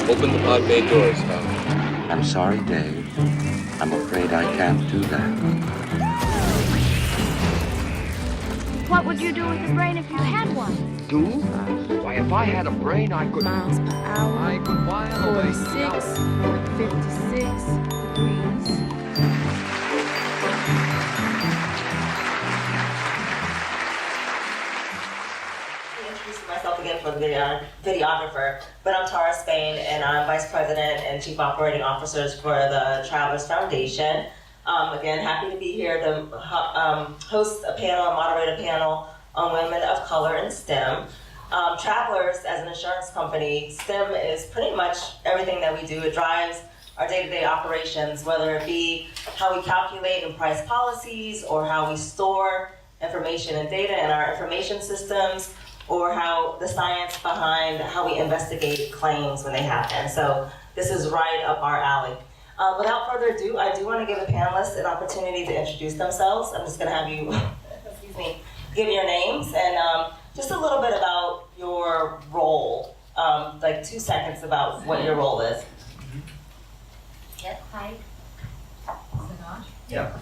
Open the pod bay doors, Doc. I'm sorry, Dave. I'm afraid I can't do that. What would you do with a brain if you had one? Do? Why, if I had a brain, I could... Miles per hour. I could while away 46, 56 degrees. Introducing myself again for the videographer, but I'm Tara Spain, and I'm Vice President and Chief Operating Officer for the Travelers Foundation. Again, happy to be here to host a panel, a moderator panel on women of color in STEM. Travelers, as an insurance company, STEM is pretty much everything that we do. It drives our day-to-day operations, whether it be how we calculate and price policies, or how we store information and data in our information systems, or how the science behind how we investigate claims when they happen. So this is right up our alley. Without further ado, I do want to give the panelists an opportunity to introduce themselves. I'm just going to have you, excuse me, give your names and just a little bit about your role, like 2 seconds about what your role is. Yep. Hi. Yeah.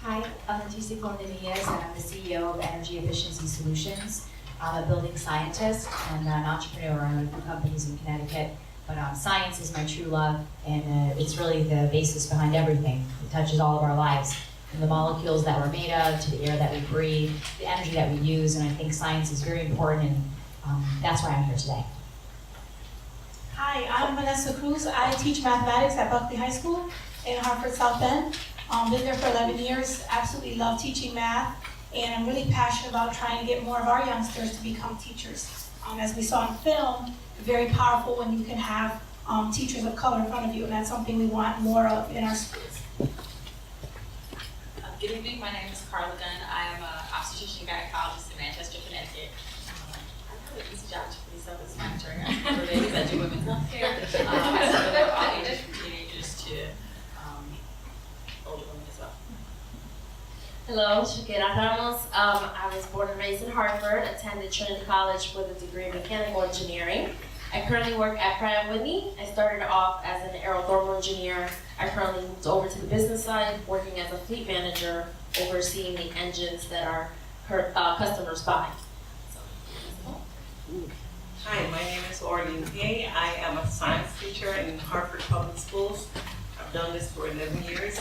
Hi, I'm Leticia Colon de Mejias, and I'm the CEO of Energy Efficiency Solutions. I'm a building scientist and an entrepreneur. I own a few companies in Connecticut, but science is my true love, and it's really the basis behind everything. It touches all of our lives, from the molecules that we're made of, to the air that we breathe, the energy that we use, and I think science is very important, and that's why I'm here today. Hi, I'm Vanessa Cruz. I teach mathematics at Buckley High School in Hartford South Bend. Been there for 11 years, absolutely love teaching math, and I'm really passionate about trying to get more of our youngsters to become teachers. As we saw in film, very powerful when you can have teachers of color in front of you, and that's something we want more of in our schools. Good evening, my name is Carla Gunn. I am an obstetrician gynecologist in Manchester, Connecticut. I have an easy job to be self-explanatory. For babies, I do women's healthcare. I serve all ages from teenagers to older women as well. Hello, Shakira Ramos. I was born and raised in Hartford, attended Trinity College with a degree in mechanical engineering. I currently work at Pratt & Whitney. I started off as an aerothermal engineer. I currently moved over to the business side, working as a fleet manager, overseeing the engines that our customers buy. Hi, my name is Orlene Gay. I am a science teacher in Hartford Public Schools. I've done this for 11 years.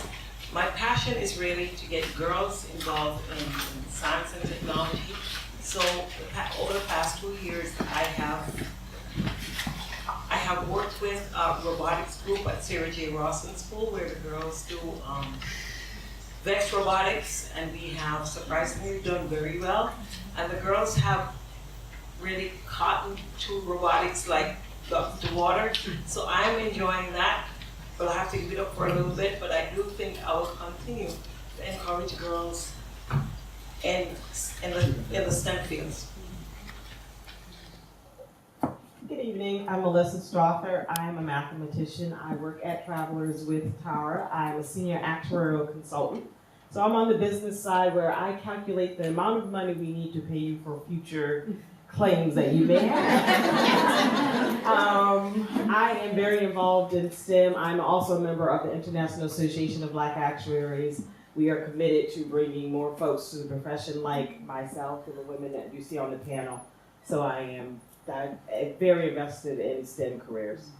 My passion is really to get girls involved in science and technology. So over the past 2 years, I have worked with a robotics group at Sarah J. Rawson School, where the girls do VEX robotics, and we have surprisingly done very well. And the girls have really caught to robotics like the water. So I'm enjoying that, but I have to give it up for a little bit. But I do think I will continue to encourage girls in the STEM fields. Good evening, I'm Melissa Strother. I am a mathematician. I work at Travelers with Tara. I'm a senior actuarial consultant. So I'm on the business side where I calculate the amount of money we need to pay you for future claims that you may have. I am very involved in STEM. I'm also a member of the International Association of Black Actuaries. We are committed to bringing more folks to the profession like myself and the women that you see on the panel. So I am very invested in STEM careers.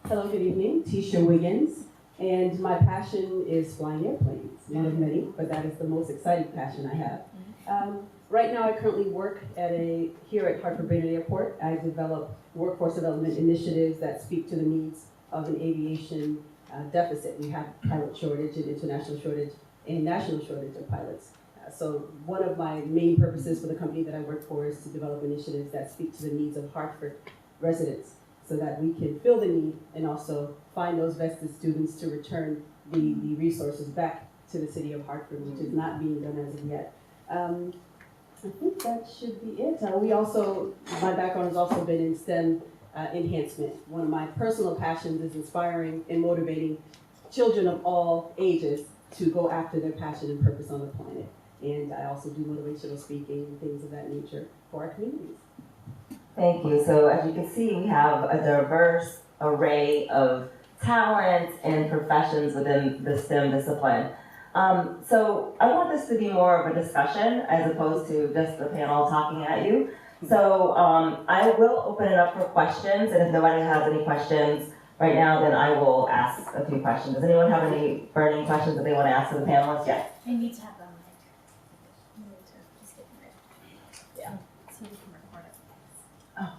Hello, good evening. Tisha Wiggins. And my passion is flying airplanes. One of many, but that is the most exciting passion I have. Right now, I currently work here at Hartford Brainerd Airport. I develop workforce development initiatives that speak to the needs of an aviation deficit. We have pilot shortage and international shortage and national shortage of pilots. So one of my main purposes for the company that I work for is to develop initiatives that speak to the needs of Hartford residents so that we can fill the need and also find those vested students to return the resources back to the city of Hartford, which is not being done as of yet. I think that should be it. My background has also been in STEM enhancement. One of my personal passions is inspiring and motivating children of all ages to go after their passion and purpose on the planet. And I also do motivational speaking and things of that nature for our communities. Thank you. So as you can see, we have a diverse array of talents and professions within the STEM discipline. So I want this to be more of a discussion as opposed to just the panel talking at you. So I will open it up for questions, and if nobody has any questions right now, then I will ask a few questions. Does anyone have any burning questions that they want to ask to the panelists? Yes. I need to have that mic. You need to just get the mic. Yeah. So we can record it. Oh.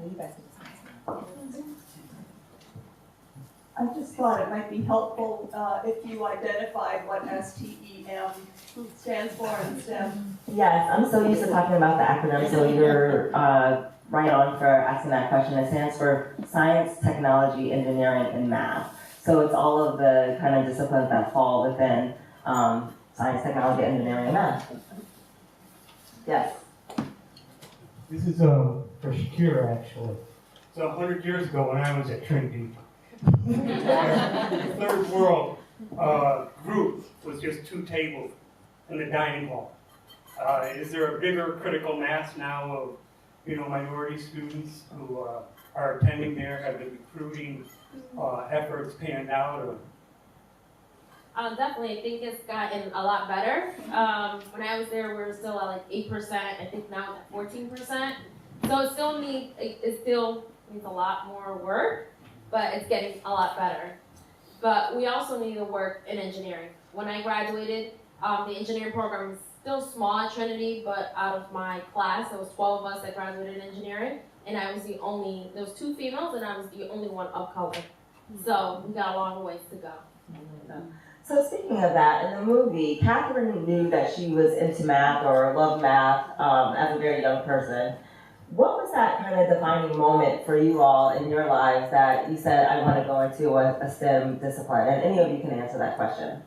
You guys can I just thought it might be helpful if you identified what STEM stands for in STEM. Yes, I'm so used to talking about the acronym, so you're right on for asking that question. It stands for Science, Technology, Engineering, and Math. So it's all of the kind of disciplines that fall within science, technology, engineering, and math. Yes? This is for Shakira, actually. So 100 years ago when I was at Trinity, the third world group was just 2 tables in the dining hall. Is there a bigger critical mass now of, minority students who are attending there? Have the recruiting efforts panned out? Or? Definitely, I think it's gotten a lot better. When I was there, we were still at like 8%. I think now it's at 14%. So it still needs a lot more work, but it's getting a lot better. But we also need to work in engineering. When I graduated, the engineering program is still small at Trinity, but out of my class, there was 12 of us that graduated in engineering, and I was there was 2 females, and I was the only one of color. So we got a long ways to go. So speaking of that, in the movie, Catherine knew that she was into math or loved math as a very young person. What was that kind of defining moment for you all in your lives that you said, I want to go into a STEM discipline? And any of you can answer that question.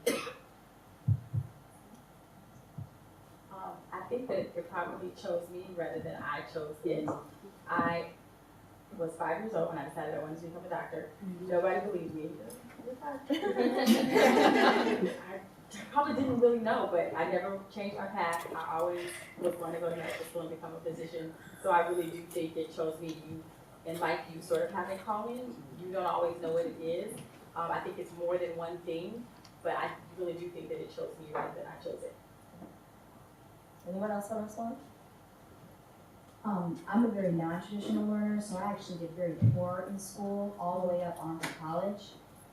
I think that it probably chose me rather than I chose it. I was 5 years old when I decided I wanted to become a doctor. Nobody believed me. I probably didn't really know, but I never changed my path. I always was going to go to medical school and become a physician. So I really do think it chose me. And like you sort of have a calling, you don't always know what it is. I think it's more than one thing, but I really do think that it chose me rather than I chose it. Anyone else want to respond? I'm a very non-traditional learner, so I actually did very poor in school, all the way up on to college.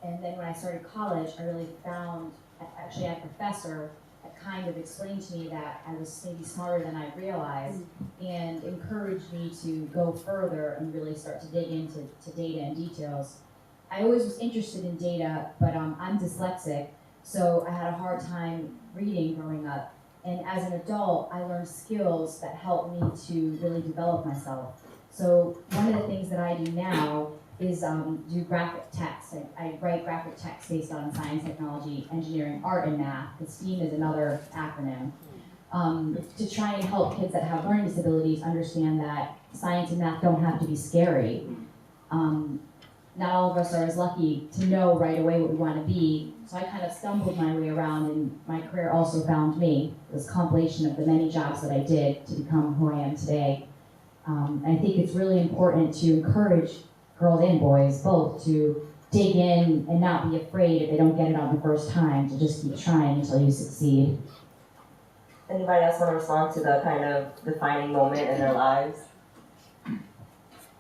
And then when I started college, I really found, actually a professor that kind of explained to me that I was maybe smarter than I realized and encouraged me to go further and really start to dig into data and details. I always was interested in data, but I'm dyslexic, so I had a hard time reading growing up. And as an adult, I learned skills that helped me to really develop myself. So one of the things that I do now is do graphic text. I write graphic text based on science, technology, engineering, art, and math. The STEAM is another acronym. To try and help kids that have learning disabilities understand that science and math don't have to be scary. Not all of us are as lucky to know right away what we want to be. So I kind of stumbled my way around, and my career also found me. It was a compilation of the many jobs that I did to become who I am today. I think it's really important to encourage girls and boys both to dig in and not be afraid if they don't get it on the first time, to just keep trying until you succeed. Anybody else want to respond to the kind of defining moment in their lives?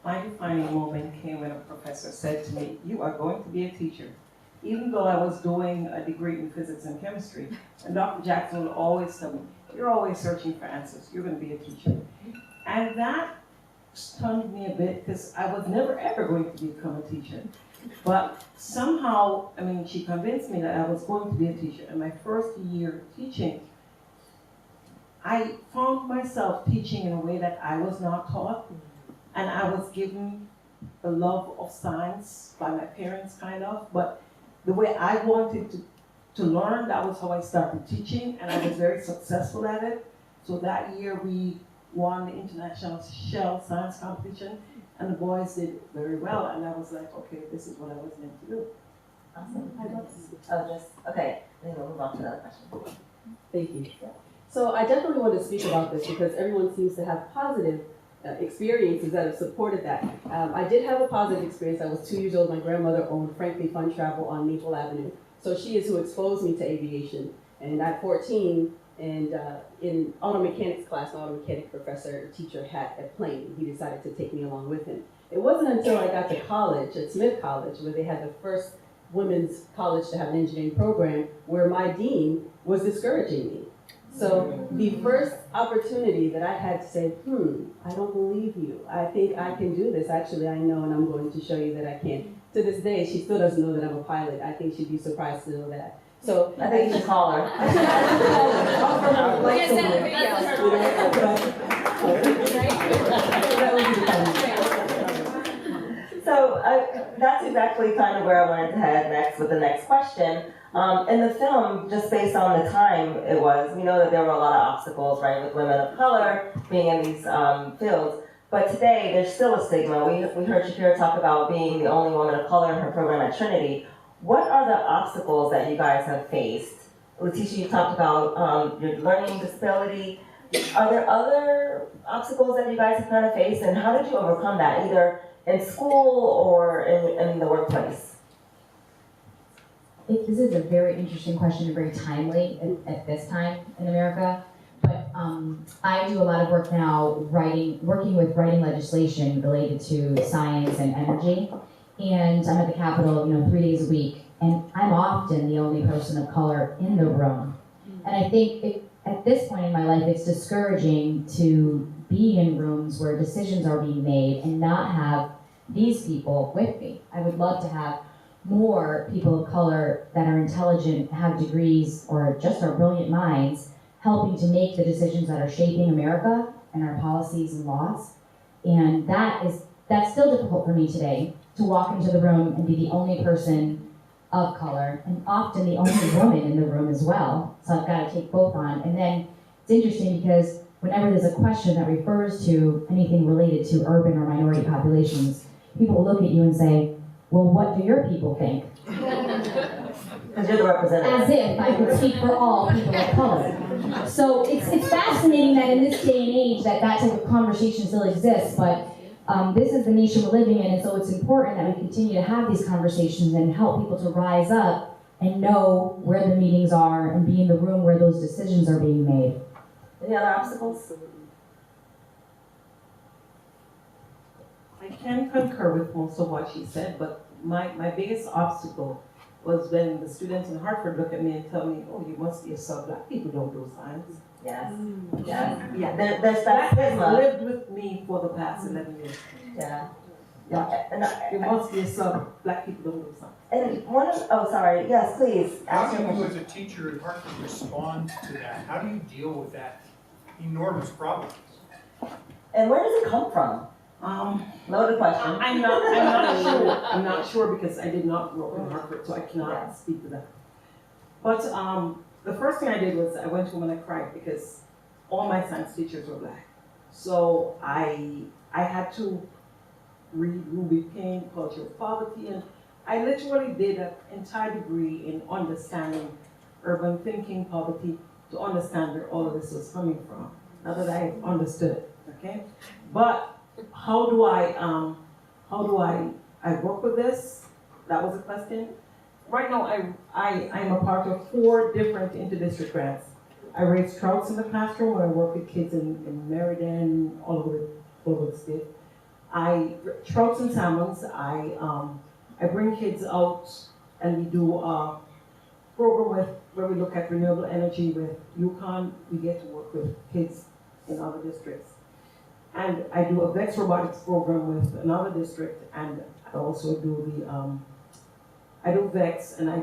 My defining moment came when a professor said to me, "You are going to be a teacher." Even though I was doing a degree in physics and chemistry, and Dr. Jackson would always tell me, "You're always searching for answers. You're going to be a teacher." And that stunned me a bit because I was never ever going to become a teacher. But somehow, she convinced me that I was going to be a teacher. And my first year teaching, I found myself teaching in a way that I was not taught. And I was given the love of science by my parents, kind of. But the way I wanted to learn, that was how I started teaching. And I was very successful at it. So that year we won the International Shell Science Competition. And the boys did very well. And I was like, okay, this is what I was meant to do. Awesome. Okay, then we'll move on to the other question. Thank you. So I definitely want to speak about this because everyone seems to have positive experiences that have supported that. I did have a positive experience. I was 2 years old. My grandmother owned Frankly Fun Travel on Maple Avenue. So she is who exposed me to aviation. And at 14, and in auto mechanics class, an auto mechanic professor, teacher had a plane. He decided to take me along with him. It wasn't until I got to college, at Smith College, where they had the first women's college to have an engineering program, where my dean was discouraging me. So the first opportunity that I had to say, I don't believe you. I think I can do this. Actually, I know, and I'm going to show you that I can. To this day, she still doesn't know that I'm a pilot. I think she'd be surprised to know that. So I think you should call her. I should call her. I'll We're gonna send a video. So that's exactly kind of where I wanted to head next with the next question. In the film, just based on the time it was, we know that there were a lot of obstacles, right, with women of color being in these fields. But today, there's still a stigma. We heard Shakira talk about being the only woman of color in her program at Trinity. What are the obstacles that you guys have faced? Leticia, you talked about your learning disability. Are there other obstacles that you guys have kind of faced, and how did you overcome that, either in school or in the workplace? This is a very interesting question and very timely at this time in America. But I do a lot of work now working with writing legislation related to science and energy. And I'm at the Capitol, 3 days a week, and I'm often the only person of color in the room. And I think at this point in my life, it's discouraging to be in rooms where decisions are being made and not have these people with me. I would love to have more people of color that are intelligent, have degrees, or just are brilliant minds, helping to make the decisions that are shaping America and our policies and laws. And that's still difficult for me today, to walk into the room and be the only person of color, and often the only woman in the room as well. So I've got to take both on. And then it's interesting because whenever there's a question that refers to anything related to urban or minority populations, people look at you and say, well, what do your people think? Because you're the representative. As if I could speak for all people of color. So it's fascinating that in this day and age that type of conversation still exists, but this is the nation we're living in, and so it's important that we continue to have these conversations and help people to rise up and know where the meetings are and be in the room where those decisions are being made. Any other obstacles? I can concur with most of what she said, but my biggest obstacle was when the students in Hartford look at me and tell me, oh, you must be a sub, black people don't do science. Yes. Yeah. There's that stigma. Lived with me for the past 11 years. Yeah. You must be a sub, black people don't do science. And sorry, yes, please. How do you as a teacher at Hartford respond to that? How do you deal with that enormous problem? And where does it come from? Loaded question. I'm not sure. I'm not sure because I did not grow up in Hartford, so I cannot speak to that. But the first thing I did was I went home and I cried because all my science teachers were black. So I had to read Ruby Payne, Culture of Poverty, and I literally did an entire degree in understanding urban thinking, poverty, to understand where all of this was coming from. Now that I understood it, okay? But how do I work with this? That was a question. Right now, I'm a part of 4 different interdistrict grants. I raise trouts in the classroom where I work with kids in Meriden, all over the state. Trouts and salmons, I bring kids out and we do a program where we look at renewable energy with UConn. We get to work with kids in other districts. And I do a VEX robotics program with another district, and I also do I do VEX and I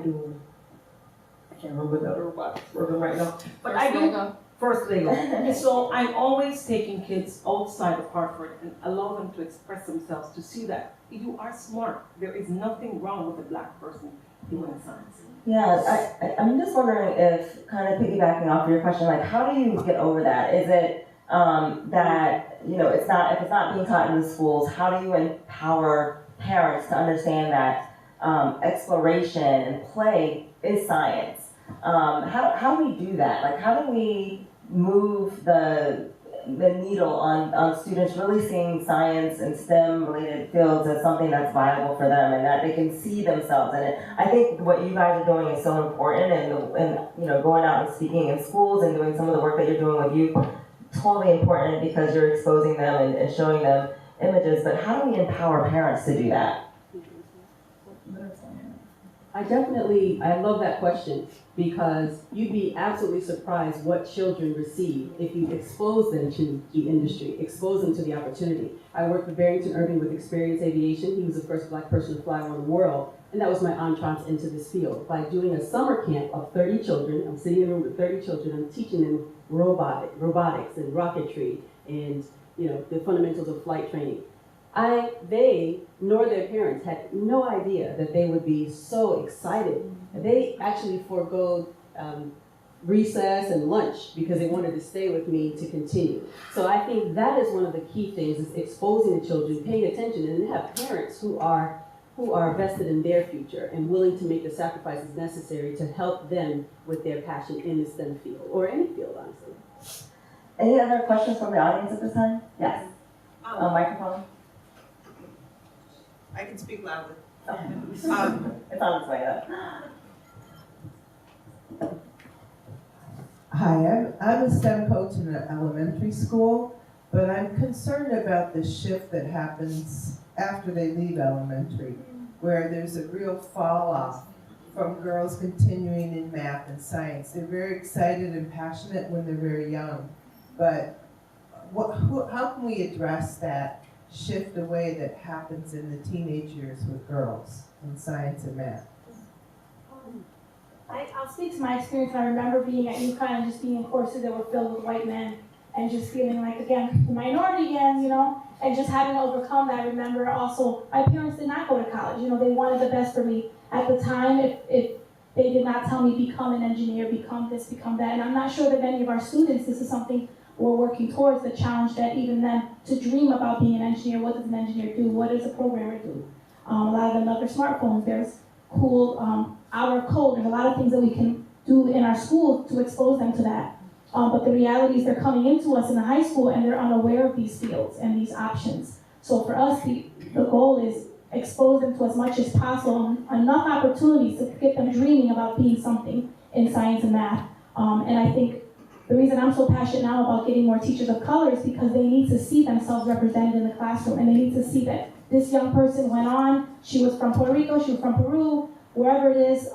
can't remember the other robotics program right now, but I do First Lego. So I'm always taking kids outside of Hartford and allow them to express themselves, to see that you are smart. There is nothing wrong with a black person doing science. Yeah, I'm just wondering if, kind of piggybacking off your question, like how do you get over that? Is it that, if it's not being taught in the schools, how do you empower parents to understand that exploration and play is science? How do we do that? Like, how do we move the needle on students really seeing science and STEM related fields as something that's viable for them and that they can see themselves in it. I think what you guys are doing is so important, and you know, going out and speaking in schools and doing some of the work that you're doing with youth, totally important because you're exposing them and showing them images. But how do we empower parents to do that? I love that question, because you'd be absolutely surprised what children receive if you expose them to the industry, expose them to the opportunity. I worked with Barrington Irving with Experience Aviation. He was the first Black person to fly around the world, and that was my entrance into this field. By doing a summer camp of 30 children, I'm sitting in a room with 30 children, I'm teaching them robotics and rocketry and, you know, the fundamentals of flight training. They, nor their parents, had no idea that they would be so excited. They actually forego recess and lunch because they wanted to stay with me to continue. So I think that is one of the key things, is exposing the children, paying attention, and have parents who are vested in their future and willing to make the sacrifices necessary to help them with their passion in the STEM field, or any field, honestly. Any other questions from the audience at this time? Yes. Microphone. I can speak loudly. It's on its way up. Hi, I'm a STEM coach in an elementary school, but I'm concerned about the shift that happens after they leave elementary, where there's a real fall off from girls continuing in math and science. They're very excited and passionate when they're very young, but how can we address that shift away that happens in the teenage years with girls in science and math? I'll speak to my experience. I remember being at UConn and just being in courses that were filled with white men and just feeling like, again, the minority again, you know, and just having to overcome that. I remember also, my parents did not go to college. You know, they wanted the best for me. At the time, if they did not tell me, become an engineer, become this, become that. And I'm not sure that many of our students, this is something we're working towards, the challenge that even them to dream about being an engineer. What does an engineer do? What does a programmer do? A lot of them love their smartphones. There's cool outer code. There's a lot of things that we can do in our school to expose them to that. But the reality is they're coming into us in the high school and they're unaware of these fields and these options. So for us, the goal is expose them to as much as possible, enough opportunities to get them dreaming about being something in science and math. And I think the reason I'm so passionate now about getting more teachers of color is because they need to see themselves represented in the classroom, and they need to see that this young person went on, she was from Puerto Rico, she was from Peru, wherever it is,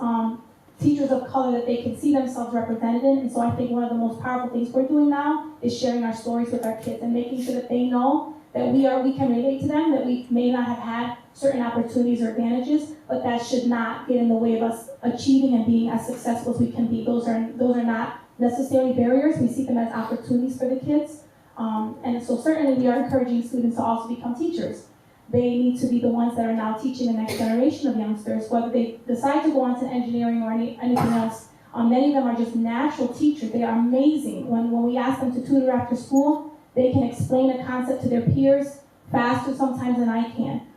teachers of color that they can see themselves represented in. And so I think one of the most powerful things we're doing now is sharing our stories with our kids and making sure that they know that we can relate to them, that we may not have had certain opportunities or advantages, but that should not get in the way of us achieving and being as successful as we can be. Those are not necessarily barriers. We see them as opportunities for the kids. And so certainly we are encouraging students to also become teachers. They need to be the ones that are now teaching the next generation of youngsters, whether they decide to go on to engineering or anything else. Many of them are just natural teachers. They are amazing. When we ask them to tutor after school, they can explain a concept to their peers faster sometimes than I can.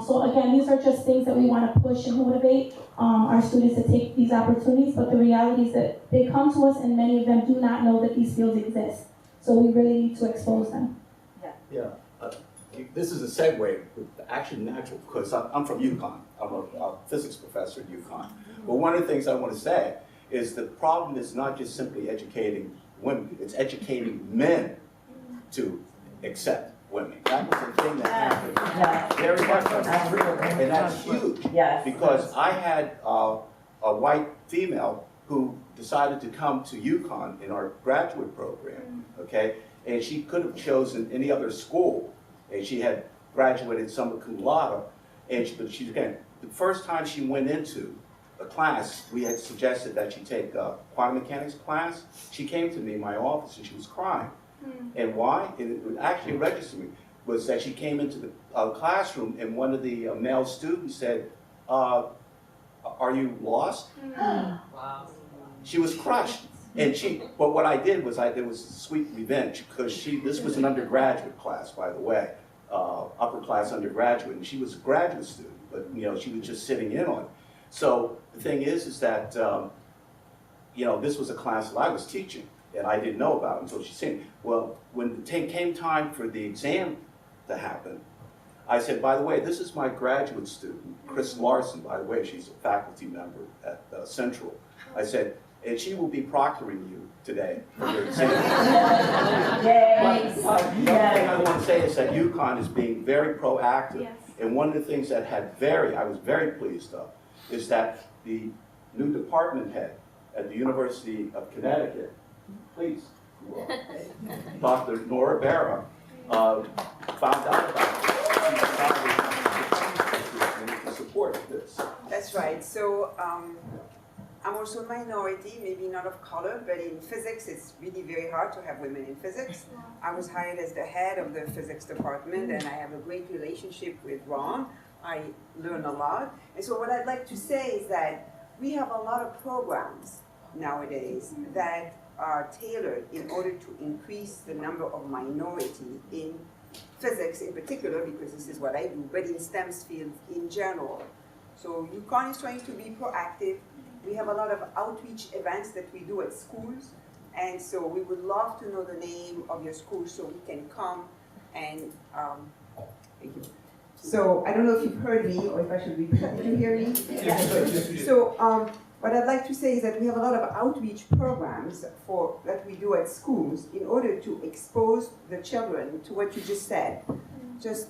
So again, these are just things that we want to push and motivate our students to take these opportunities, but the reality is that they come to us and many of them do not know that these fields exist. So we really need to expose them. Yeah. This is a segue, actually natural, because I'm from UConn. I'm a physics professor at UConn. But one of the things I want to say is the problem is not just simply educating women, it's educating men to accept women. That was the thing that happened. Very much so. And that's huge. Because I had a white female who decided to come to UConn in our graduate program, okay? And she could have chosen any other school. And she had graduated summa cum laude, but she again, the first time she went into a class, we had suggested that she take a quantum mechanics class. She came to me in my office and she was crying. And why? And it actually registered me, was that she came into the classroom and one of the male students said, are you lost? Wow. She was crushed. And but what I did was, it was sweet revenge, because this was an undergraduate class, by the way, upper class undergraduate, and she was a graduate student, but she was just sitting in on it. So the thing is that, this was a class that I was teaching, and I didn't know about it until she seen it. Well, when it came time for the exam to happen, I said, by the way, this is my graduate student, Chris Larson, by the way, she's a faculty member at Central. I said, and she will be proctoring you today for your exam. But the other thing I want to say is that UConn is being very proactive. Yes. And one of the things that I was very pleased of, is that the new department head at the University of Connecticut, please, Dr. Nora Barra, found out about this. She decided to support this. That's right. So I'm also a minority, maybe not of color, but in physics it's really very hard to have women in physics. I was hired as the head of the physics department, and I have a great relationship with Ron. I learn a lot. And so what I'd like to say is that we have a lot of programs nowadays that are tailored in order to increase the number of minority in physics in particular, because this is what I do, but in STEM fields in general. So UConn is trying to be proactive. We have a lot of outreach events that we do at schools, and so we would love to know the name of your school so we can come and, thank you. So I don't know if you've heard me or if I should repeat. Did you hear me? Yeah. So what I'd like to say is that we have a lot of outreach programs that we do at schools in order to expose the children to what you just said. Just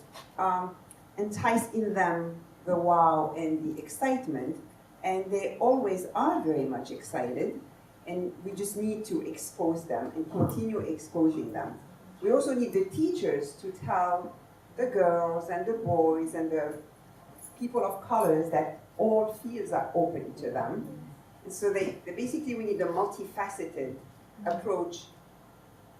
entice in them the wow and the excitement, and they always are very much excited, and we just need to expose them and continue exposing them. We also need the teachers to tell the girls and the boys and the people of colors that all fields are open to them. And so basically we need a multifaceted approach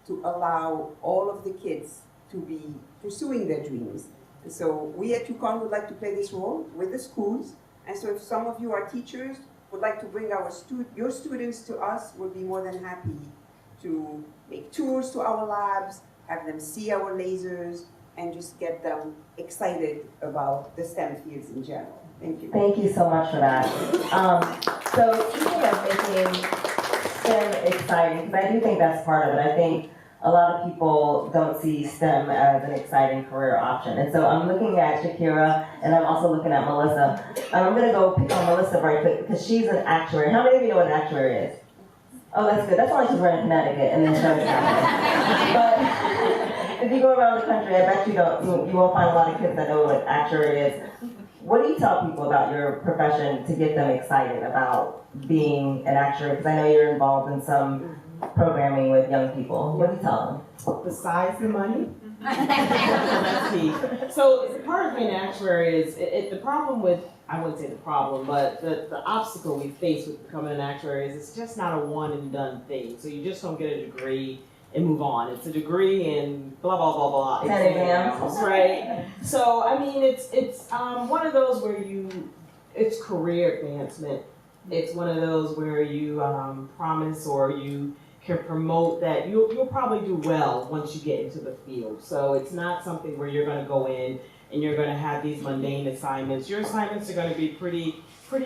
to allow all of the kids to be pursuing their dreams. And so we at UConn would like to play this role with the schools. And so if some of you are teachers, would like to bring your students to us, we'll be more than happy to make tours to our labs, have them see our lasers, and just get them excited about the STEM fields in general. Thank you. Thank you so much for that. So speaking of making STEM exciting, because I do think that's part of it. I think a lot of people don't see STEM as an exciting career option. And so I'm looking at Shakira, and I'm also looking at Melissa. I'm going to go pick on Melissa right quick, because she's an actuary. How many of you know what an actuary is? Oh, that's good. That's why she's running Connecticut and then showing But if you go around the country, I bet you won't find a lot of kids that know what actuary is. What do you tell people about your profession to get them excited about being an actuary? Because I know you're involved in some programming with young people. What do you tell them? Besides the money? That's key. So part of being an actuary is, the problem with, I wouldn't say the problem, but the obstacle we face with becoming an actuary is it's just not a one and done thing. So you just don't get a degree and move on. It's a degree in blah, blah, blah, blah. 10 exams. Right? So, I mean, it's one of those where it's career advancement. It's one of those where you promise or you can promote that you'll probably do well once you get into the field. So it's not something where you're going to go in and you're going to have these mundane assignments. Your assignments are going to be pretty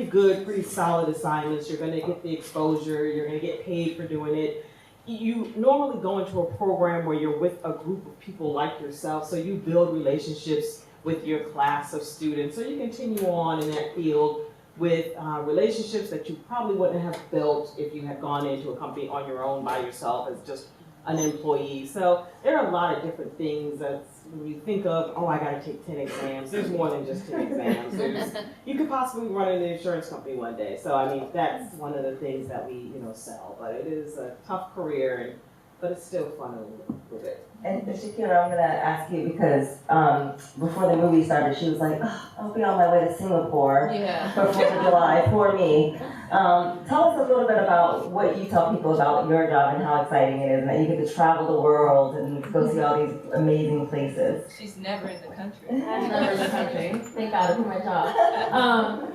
good, pretty solid assignments. You're going to get the exposure. You're going to get paid for doing it. You normally go into a program where you're with a group of people like yourself, so you build relationships with your class of students. So you continue on in that field with relationships that you probably wouldn't have built if you had gone into a company on your own by yourself as just an employee. So there are a lot of different things that when you think of, oh, I gotta take 10 exams, there's more than just 10 exams. You could possibly run an insurance company one day. So I mean, that's one of the things that we sell, but it is a tough career, but it's still fun a little bit. And Shakira, I'm gonna ask you because before the movie started, she was like, oh, I'll be on my way to Singapore for 4th of July for me. Tell us a little bit about what you tell people about your job and how exciting it is, and that you get to travel the world and go see all these amazing places. She's never in the country. I'm never in the country. Thank God for my job.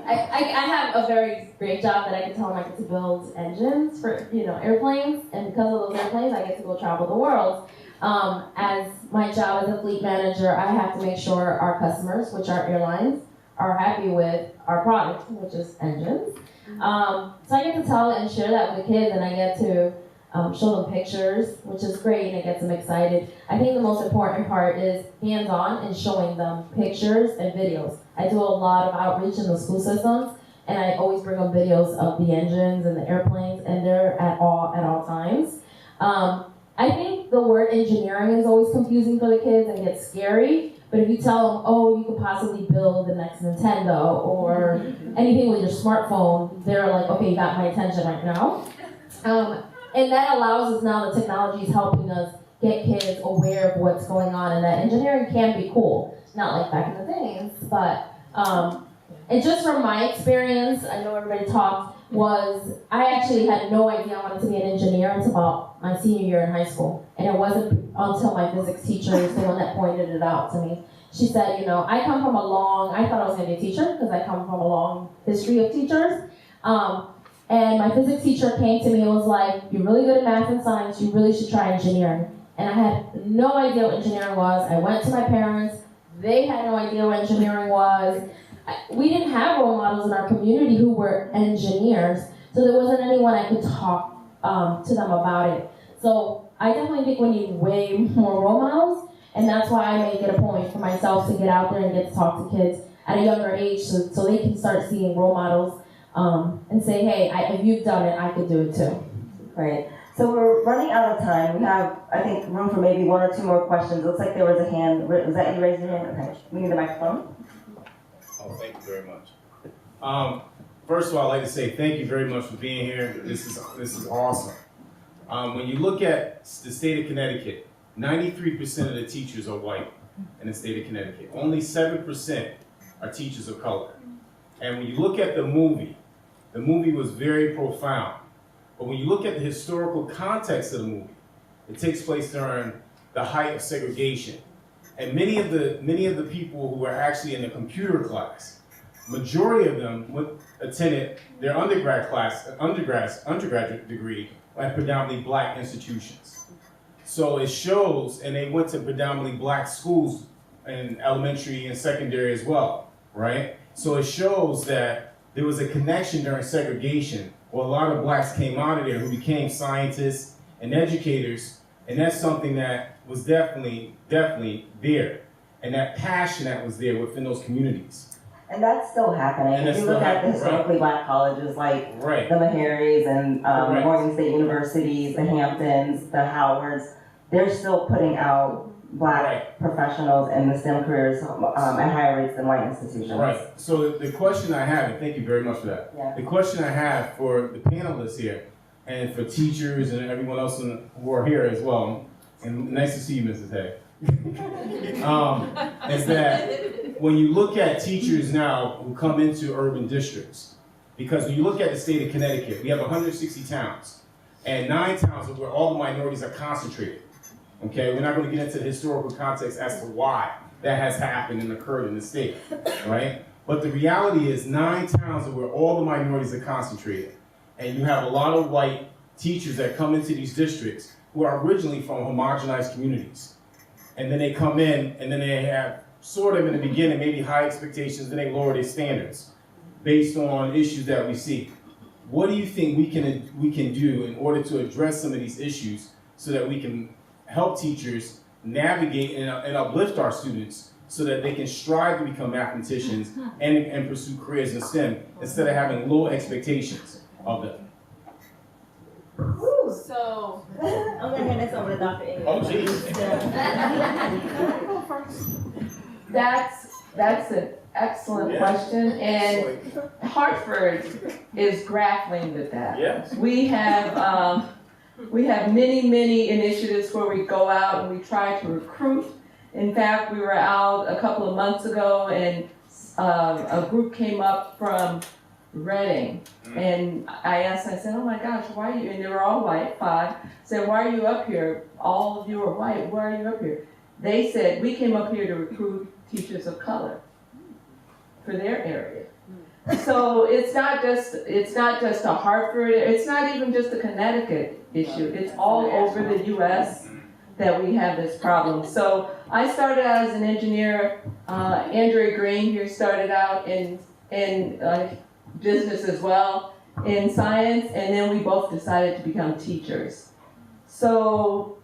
I have a very great job that I get to tell them I get to build engines for airplanes, and because of those airplanes, I get to go travel the world. As my job as a fleet manager, I have to make sure our customers, which are airlines, are happy with our product, which is engines. So I get to tell and share that with the kids, and I get to show them pictures, which is great and it gets them excited. I think the most important part is hands-on and showing them pictures and videos. I do a lot of outreach in the school systems, and I always bring them videos of the engines and the airplanes, and they're at all times. I think the word engineering is always confusing for the kids and gets scary, but if you tell them, oh, you could possibly build the next Nintendo or anything with your smartphone, they're like, okay, you got my attention right now. And that allows us now, the technology is helping us get kids aware of what's going on, and that engineering can be cool. Not like back in the days, but, and just from my experience, I know everybody talked, was I actually had no idea I wanted to be an engineer until about my senior year in high school. And it wasn't until my physics teacher is the one that pointed it out to me. She said, you know, I thought I was gonna be a teacher because I come from a long history of teachers. And my physics teacher came to me and was like, you're really good at math and science, you really should try engineering. And I had no idea what engineering was. I went to my parents, they had no idea what engineering was. We didn't have role models in our community who were engineers, so there wasn't anyone I could talk to them about it. So I definitely think we need way more role models, and that's why I make it a point for myself to get out there and get to talk to kids at a younger age so they can start seeing role models and say, hey, if you've done it, I could do it too. Great. So we're running out of time. We have, I think, room for maybe one or two more questions. Looks like there was a hand. Was that you raised your hand? Okay. We need the microphone. Oh, thank you very much. First of all, I'd like to say thank you very much for being here. This is awesome. When you look at the state of Connecticut, 93% of the teachers are white in the state of Connecticut. Only 7% are teachers of color. And when you look at the movie was very profound. But when you look at the historical context of the movie, it takes place during the height of segregation. And many of the people who were actually in the computer class, majority of them attended their undergraduate degree at predominantly black institutions. So it shows, and they went to predominantly black schools in elementary and secondary as well, right? So it shows that there was a connection during segregation where a lot of blacks came out of there who became scientists and educators, and that's something that was definitely there, and that passion that was there within those communities. And that's still happening. And if you look at the historically black colleges like the Mejias and Morgan State Universities, the Hamptons, the Howards, they're still putting out black professionals in the STEM careers at higher rates than white institutions. Right. So the question I have, and thank you very much for that. Yeah. The question I have for the panelists here, and for teachers and everyone else who are here as well, and nice to see you, Mrs. Hay, is that when you look at teachers now who come into urban districts, because when you look at the state of Connecticut, we have 160 towns, and 9 towns where all the minorities are concentrated. Okay, we're not going to get into the historical context as to why that has happened and occurred in the state, right? But the reality is 9 towns are where all the minorities are concentrated. And you have a lot of white teachers that come into these districts who are originally from homogenized communities. And then they come in, and then they have sort of in the beginning maybe high expectations, then they lower their standards based on issues that we see. What do you think we can do in order to address some of these issues so that we can help teachers navigate and uplift our students so that they can strive to become mathematicians and pursue careers in STEM instead of having low expectations of them? So, I'm going to hand this over to Dr. Ingrid. Oh, geez. That's an excellent question, and Hartford is grappling with that. Yes. We have many initiatives where we go out and we try to recruit. In fact, we were out a couple of months ago, and a group came up from Reading, and I said, oh my gosh, why are you, and they were all white, 5, said, why are you up here? All of you are white, why are you up here? They said, we came up here to recruit teachers of color for their area. So it's not just a Hartford, it's not even just a Connecticut issue, it's all over the US that we have this problem. So I started out as an engineer, Andrea Green here started out in business as well, in science, and then we both decided to become teachers. So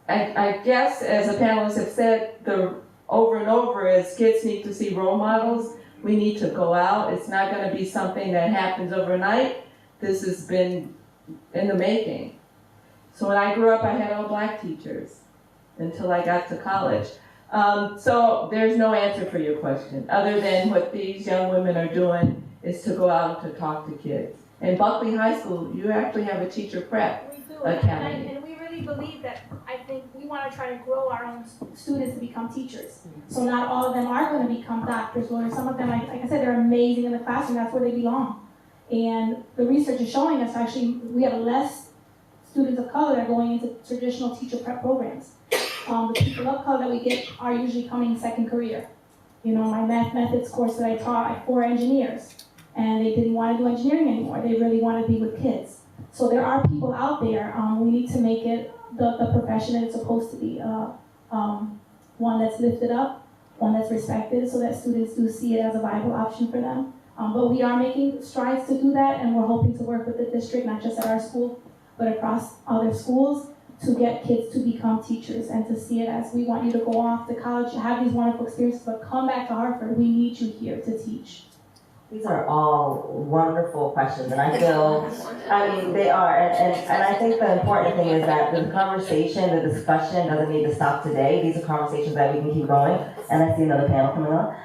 I guess, as the panelists have said, the over and over is kids need to see role models. We need to go out. It's not going to be something that happens overnight. This has been in the making. So when I grew up, I had all black teachers until I got to college. So there's no answer for your question, other than what these young women are doing is to go out and to talk to kids. In Buckley High School, you actually have a teacher prep academy. And we really believe that, I think we want to try to grow our own students to become teachers. So not all of them are going to become doctors, lawyers. Some of them, like I said, they're amazing in the classroom. That's where they belong. And the research is showing us actually we have less students of color that are going into traditional teacher prep programs. The people of color that we get are usually coming second career. You know, my mathematics course that I taught, I had 4 engineers, and they didn't want to do engineering anymore. They really want to be with kids. So there are people out there. We need to make it the profession that it's supposed to be, one that's lifted up, one that's respected, so that students do see it as a viable option for them. But we are making strides to do that, and we're hoping to work with the district, not just at our school, but across other schools, to get kids to become teachers and to see it as we want you to go off to college, have these wonderful experiences, but come back to Hartford. We need you here to teach. These are all wonderful questions, and I feel, they are, and I think the important thing is that the conversation, the discussion doesn't need to stop today. These are conversations that we can keep going, and I see another panel coming on,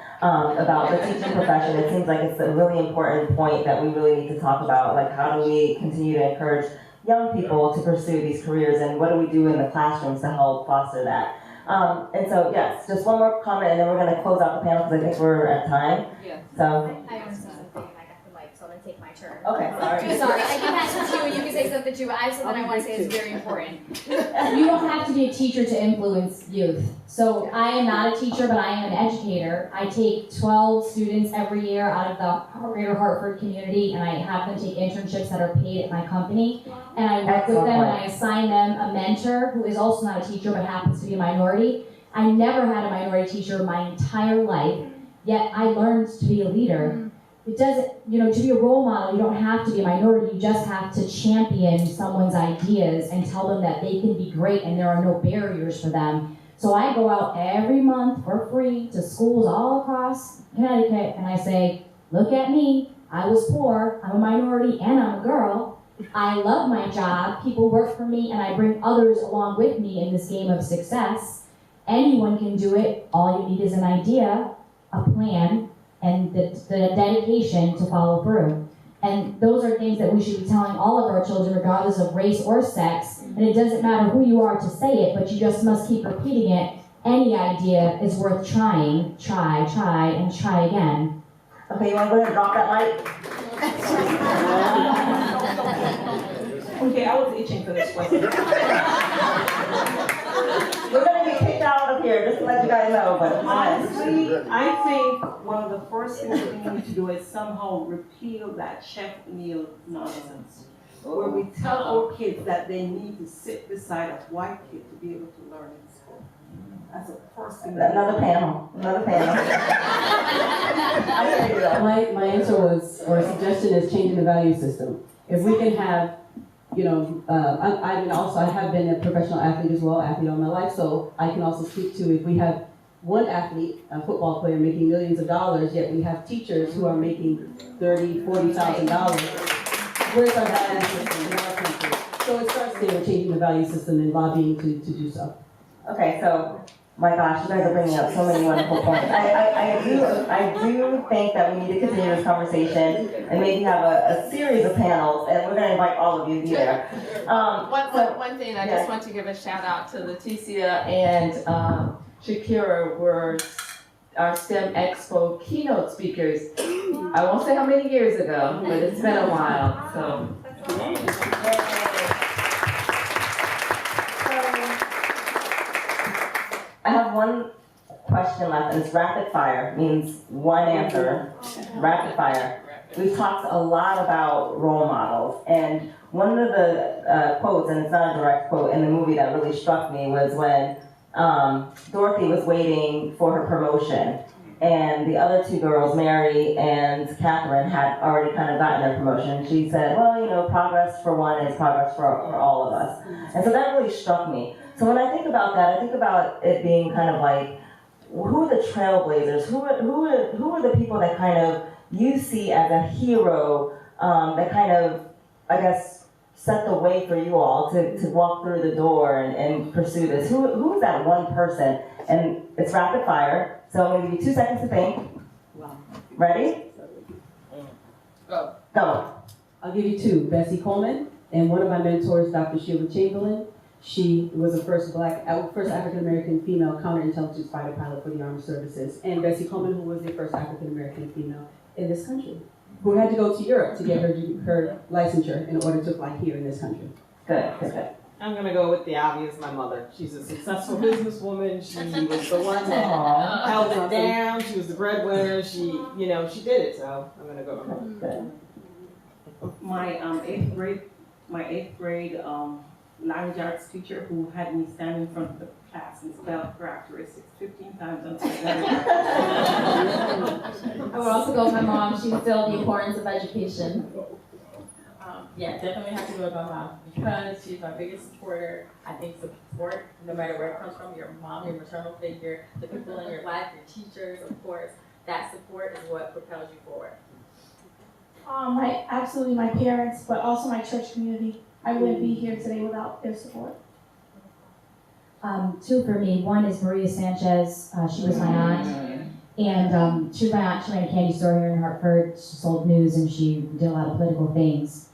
about the teaching profession. It seems like it's a really important point that we really need to talk about, like how do we continue to encourage young people to pursue these careers, and what do we do in the classrooms to help foster that? And so, yes, just one more comment, and then we're going to close out the panel because I think we're at time. Yeah. So. I want to say something, and I got the mic, so I'm going to take my turn. Okay, sorry. Sorry, I can pass it to you, and you can say something too, but I have something I want to say that's very important. You don't have to be a teacher to influence youth. So I am not a teacher, but I am an educator. I take 12 students every year out of the greater Hartford community, and I have them take internships that are paid at my company. And I work with them, and I assign them a mentor who is also not a teacher, but happens to be a minority. I never had a minority teacher my entire life, yet I learned to be a leader. It doesn't, to be a role model, you don't have to be a minority, you just have to champion someone's ideas and tell them that they can be great and there are no barriers for them. So I go out every month for free to schools all across Connecticut, and I say, look at me, I was poor, I'm a minority, and I'm a girl. I love my job, people work for me, and I bring others along with me in this game of success. Anyone can do it. All you need is an idea, a plan, and the dedication to follow through. And those are things that we should be telling all of our children, regardless of race or sex. And it doesn't matter who you are to say it, but you just must keep repeating it. Any idea is worth trying. Try, and try again. Okay, you want to go ahead and drop that mic? Okay, I was itching for this question. We're going to be kicked out of here, just to let you guys know. But honestly, I think one of the first things that we need to do is somehow repeal that chef meal nonsense, where we tell our kids that they need to sit beside a white kid to be able to learn in school. That's the first thing. Another panel. My answer was, or suggestion is changing the value system. If we can have, I have been a professional athlete as well, athlete all my life, so I can also speak to if we have one athlete, a football player, making millions of dollars, yet we have teachers who are making $30,000, $40,000. Where's our value system in our country? So it starts there with changing the value system and lobbying to do so. Okay, so my gosh, you guys are bringing up so many wonderful points. I do think that we need to continue this conversation and maybe have a series of panels, and we're going to invite all of you to be there. One thing, I just want to give a shout out to Leticia and Shakira were our STEM Expo keynote speakers. I won't say how many years ago, but it's been a while. So. I have one question left, and it's rapid fire. Means one answer. Rapid fire. We've talked a lot about role models, and one of the quotes, and it's not a direct quote, in the movie that really struck me was when Dorothy was waiting for her promotion, and the other two girls, Mary and Catherine, had already kind of gotten their promotion. She said, well, progress for one is progress for all of us. And so that really struck me. So when I think about that, I think about it being kind of like, who are the trailblazers? Who are the people that kind of you see as a hero that kind of, I guess, set the way for you all to walk through the door and pursue this? Who is that one person? And it's rapid fire, so I'm gonna give you 2 seconds to think. Wow. Ready? Go. Go. I'll give you two, Bessie Coleman, and one of my mentors, Dr. Sheila Chamberlain. She was the first African-American female counterintelligence fighter pilot for the Armed Services. And Bessie Coleman, who was the first African-American female in this country, who had to go to Europe to get her licensure in order to fly here in this country. Good, good, good. I'm gonna go with the obvious, my mother. She's a successful businesswoman. She was the one that Aww. held it down. She was the breadwinner. She did it. So I'm gonna go with her. My eighth grade language arts teacher who had me stand in front of the class and spell characteristics 15 times until I would also go with my mom. She instilled the importance of education. Yeah, definitely have to go with my mom because she's my biggest supporter. I think support, no matter where it comes from, your mom, your maternal figure, the people in your life, your teachers, of course, that support is what propels you forward. Absolutely my parents, but also my church community. I wouldn't be here today without their support. Two for me. One is Maria Sanchez. She was my aunt. And she was my aunt. She ran a candy store here in Hartford. She sold news and she did a lot of political things.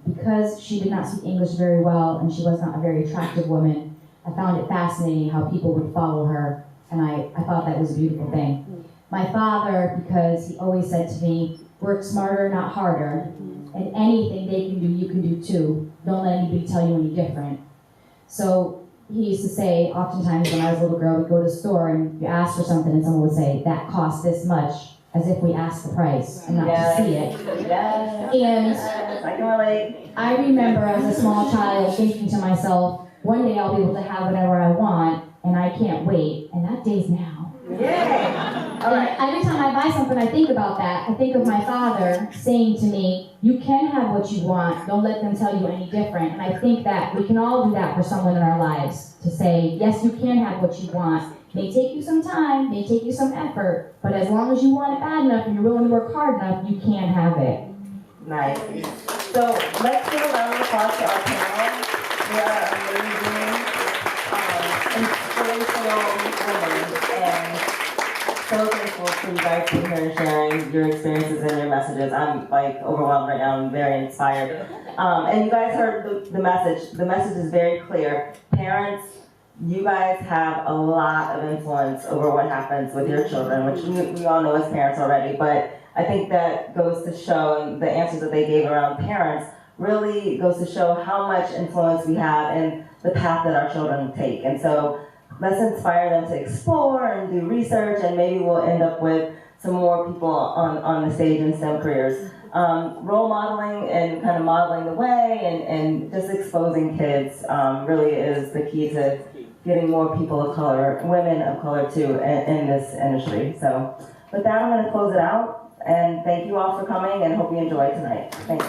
Because she did not speak English very well and she was not a very attractive woman, I found it fascinating how people would follow her. And I thought that was a beautiful thing. My father, because he always said to me, work smarter, not harder. And anything they can do, you can do too. Don't let anybody tell you any different. So he used to say, oftentimes when I was a little girl, we'd go to the store and you ask for something and someone would say, that costs this much, as if we asked the price and not to see it. And I remember as a small child thinking to myself, one day I'll be able to have whatever I want, and I can't wait. And that day's now. Every time I buy something, I think about that. I think of my father saying to me, you can have what you want. Don't let them tell you any different. And I think that we can all do that for someone in our lives. To say, yes, you can have what you want. May take you some time, may take you some effort, but as long as you want it bad enough and you're willing to work hard enough, you can have it. Nice. So let's give a round of applause to our panel. We are amazing, inspirational women, and so grateful for you guys being here and sharing your experiences and your messages. I'm overwhelmed right now. I'm very inspired. And you guys heard the message. The message is very clear. Parents, you guys have a lot of influence over what happens with your children, which we all know as parents already, but I think that goes to show, and the answers that they gave around parents really goes to show how much influence we have in the path that our children take. And so let's inspire them to explore and do research, and maybe we'll end up with some more people on the stage in STEM careers. Role modeling and kind of modeling the way and just exposing kids really is the key to getting more people of color, women of color too, in this industry. So with that, I'm going to close it out. And thank you all for coming and hope you enjoyed tonight. Thanks.